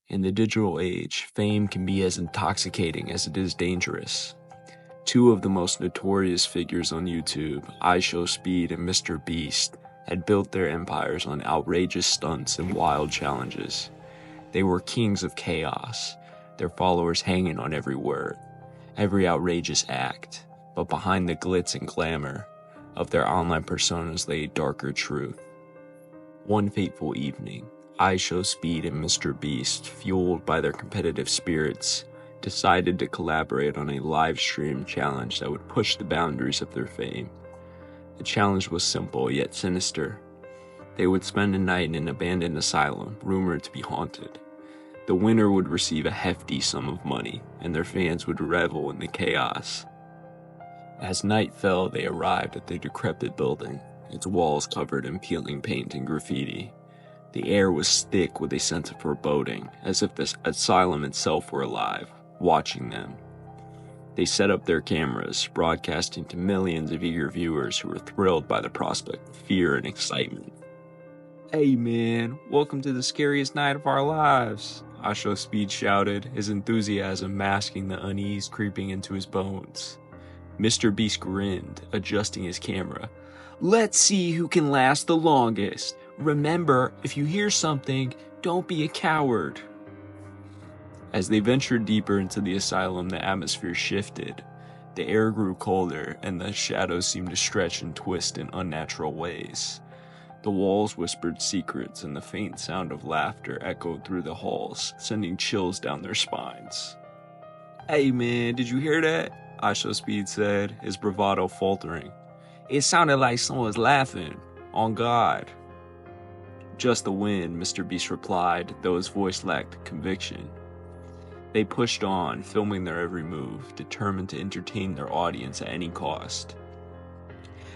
In the digital age, fame can be as intoxicating as it is dangerous. Two of the most notorious figures on YouTube, Ishowspeed and MrBeast, had built their empires on outrageous stunts and wild challenges. They were kings of chaos, their followers hanging on every word, every outrageous act. But behind the glitz and glamour of their online personas lay a darker truth. One fateful evening, Ishowspeed and MrBeast, fueled by their competitive spirits, decided to collaborate on a live stream challenge that would push the boundaries of their fame. The challenge was simple yet sinister. They would spend a night in an abandoned asylum, rumored to be haunted. The winner would receive a hefty sum of money, and their fans would revel in the chaos. As night fell, they arrived at the decrepit building, its walls covered in peeling paint and graffiti. The air was thick with a sense of foreboding, as if the asylum itself were alive, watching them. They set up their cameras, broadcasting to millions of eager viewers who were thrilled by the prospect of fear and excitement. "Hey man, welcome to the scariest night of our lives," Ishowspeed shouted, his enthusiasm masking the unease creeping into his bones. MrBeast grinned, adjusting his camera. "Let's see who can last the longest. Remember, if you hear something, don't be a coward." As they ventured deeper into the asylum, the atmosphere shifted. The air grew colder, and the shadows seemed to stretch and twist in unnatural ways. The walls whispered secrets, and the faint sound of laughter echoed through the halls, sending chills down their spines. "Hey man, did you hear that?" Ishowspeed said, his bravado faltering. "It sounded like someone was laughing. On God." "Just the wind," MrBeast replied, though his voice lacked conviction. They pushed on, filming their every move, determined to entertain their audience at any cost.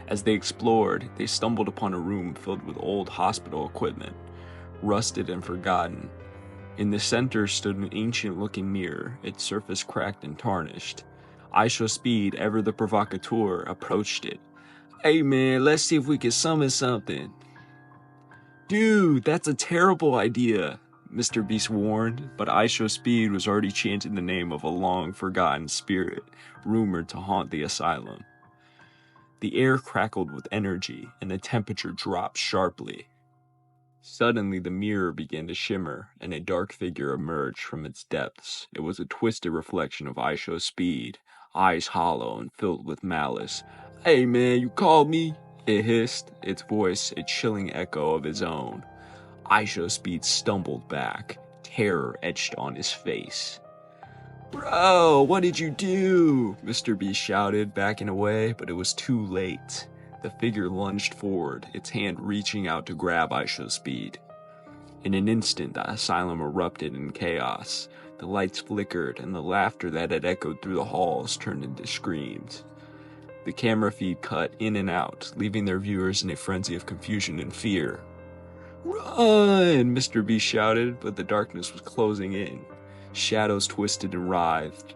As they explored, they stumbled upon a room filled with old hospital equipment, rusted and forgotten. In the center stood an ancient-looking mirror, its surface cracked and tarnished. Ishowspeed, ever the provocateur, approached it. "Hey man, let's see if we can summon something." "Dude, that's a terrible idea," MrBeast warned, but Ishowspeed was already chanting the name of a long-forgotten spirit, rumored to haunt the asylum. The air crackled with energy, and the temperature dropped sharply. Suddenly, the mirror began to shimmer, and a dark figure emerged from its depths. It was a twisted reflection of Ishowspeed, eyes hollow and filled with malice. "Hey man, you called me?" it hissed, its voice a chilling echo of his own. Ishowspeed stumbled back, terror etched on his face. "Bro, what did you do?" MrBeast shouted, backing away, but it was too late. The figure lunged forward, its hand reaching out to grab Ishowspeed. In an instant, the asylum erupted in chaos. The lights flickered, and the laughter that had echoed through the halls turned into screams. The camera feed cut in and out, leaving their viewers in a frenzy of confusion and fear. "Run!" MrBeast shouted, but the darkness was closing in. Shadows twisted and writhed,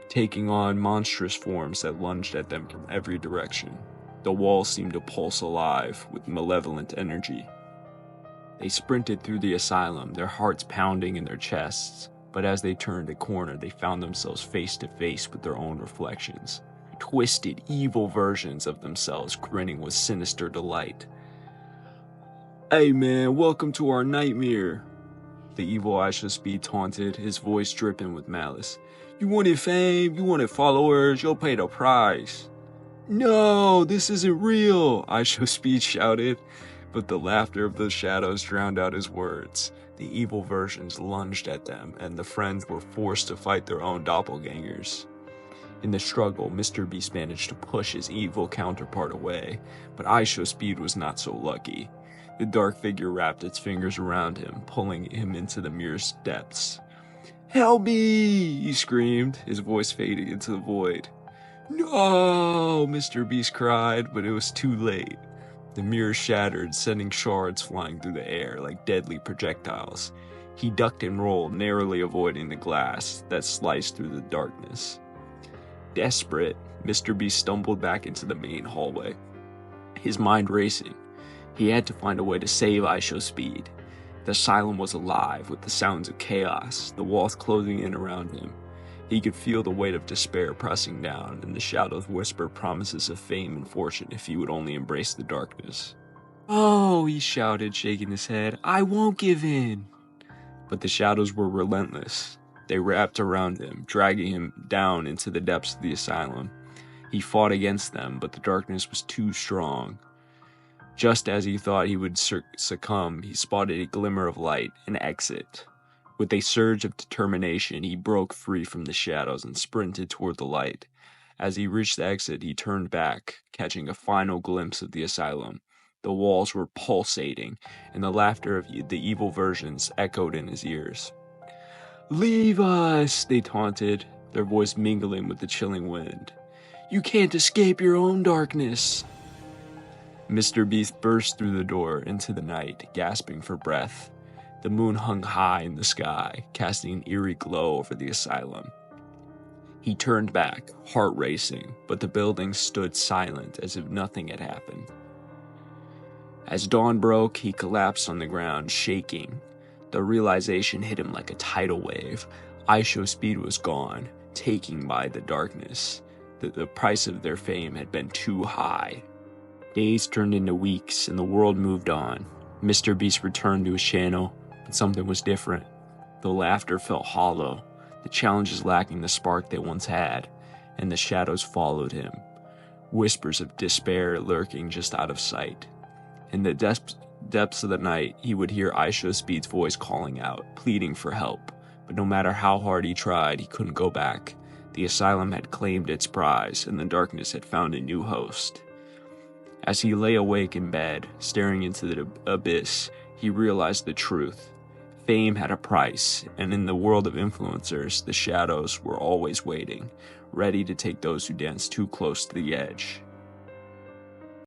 taking on monstrous forms that lunged at them from every direction. The walls seemed to pulse alive with malevolent energy. They sprinted through the asylum, their hearts pounding in their chests, but as they turned a corner, they found themselves face to face with their own reflections. Twisted, evil versions of themselves grinning with sinister delight. "Hey man, welcome to our nightmare," the evil Ishowspeed taunted, his voice dripping with malice. "You wanted fame, you wanted followers, you'll pay the price." "No, this isn't real," Ishowspeed shouted, but the laughter of the shadows drowned out his words. The evil versions lunged at them, and the friends were forced to fight their own doppelgangers. In the struggle, MrBeast managed to push his evil counterpart away, but Ishowspeed was not so lucky. The dark figure wrapped its fingers around him, pulling him into the mirror's depths. "Help me!" he screamed, his voice fading into the void. "No!" MrBeast cried, but it was too late. The mirror shattered, sending shards flying through the air like deadly projectiles. He ducked and rolled, narrowly avoiding the glass that sliced through the darkness. Desperate, MrBeast stumbled back into the main hallway, his mind racing. He had to find a way to save Ishowspeed. The asylum was alive with the sounds of chaos, the walls closing in around him. He could feel the weight of despair pressing down, and the shadows whispered promises of fame and fortune if he would only embrace the darkness. "Oh," he shouted, shaking his head, "I won't give in." But the shadows were relentless. They wrapped around him, dragging him down into the depths of the asylum. He fought against them, but the darkness was too strong. Just as he thought he would succumb, he spotted a glimmer of light, an exit. With a surge of determination, he broke free from the shadows and sprinted toward the light. As he reached the exit, he turned back, catching a final glimpse of the asylum. The walls were pulsating, and the laughter of the evil versions echoed in his ears. "Leave us," they taunted, their voice mingling with the chilling wind. "You can't escape your own darkness." MrBeast burst through the door into the night, gasping for breath. The moon hung high in the sky, casting an eerie glow over the asylum. He turned back, heart racing, but the building stood silent as if nothing had happened. As dawn broke, he collapsed on the ground, shaking. The realization hit him like a tidal wave. Ishowspeed was gone, taken by the darkness. The price of their fame had been too high. Days turned into weeks, and the world moved on. MrBeast returned to his channel, but something was different. The laughter felt hollow, the challenges lacking the spark they once had, and the shadows followed him, whispers of despair lurking just out of sight. In the depths of the night, he would hear Ishowspeed's voice calling out, pleading for help, but no matter how hard he tried, he couldn't go back. The asylum had claimed its prize, and the darkness had found a new host. As he lay awake in bed, staring into the abyss, he realized the truth. Fame had a price, and in the world of influencers, the shadows were always waiting, ready to take those who danced too close to the edge.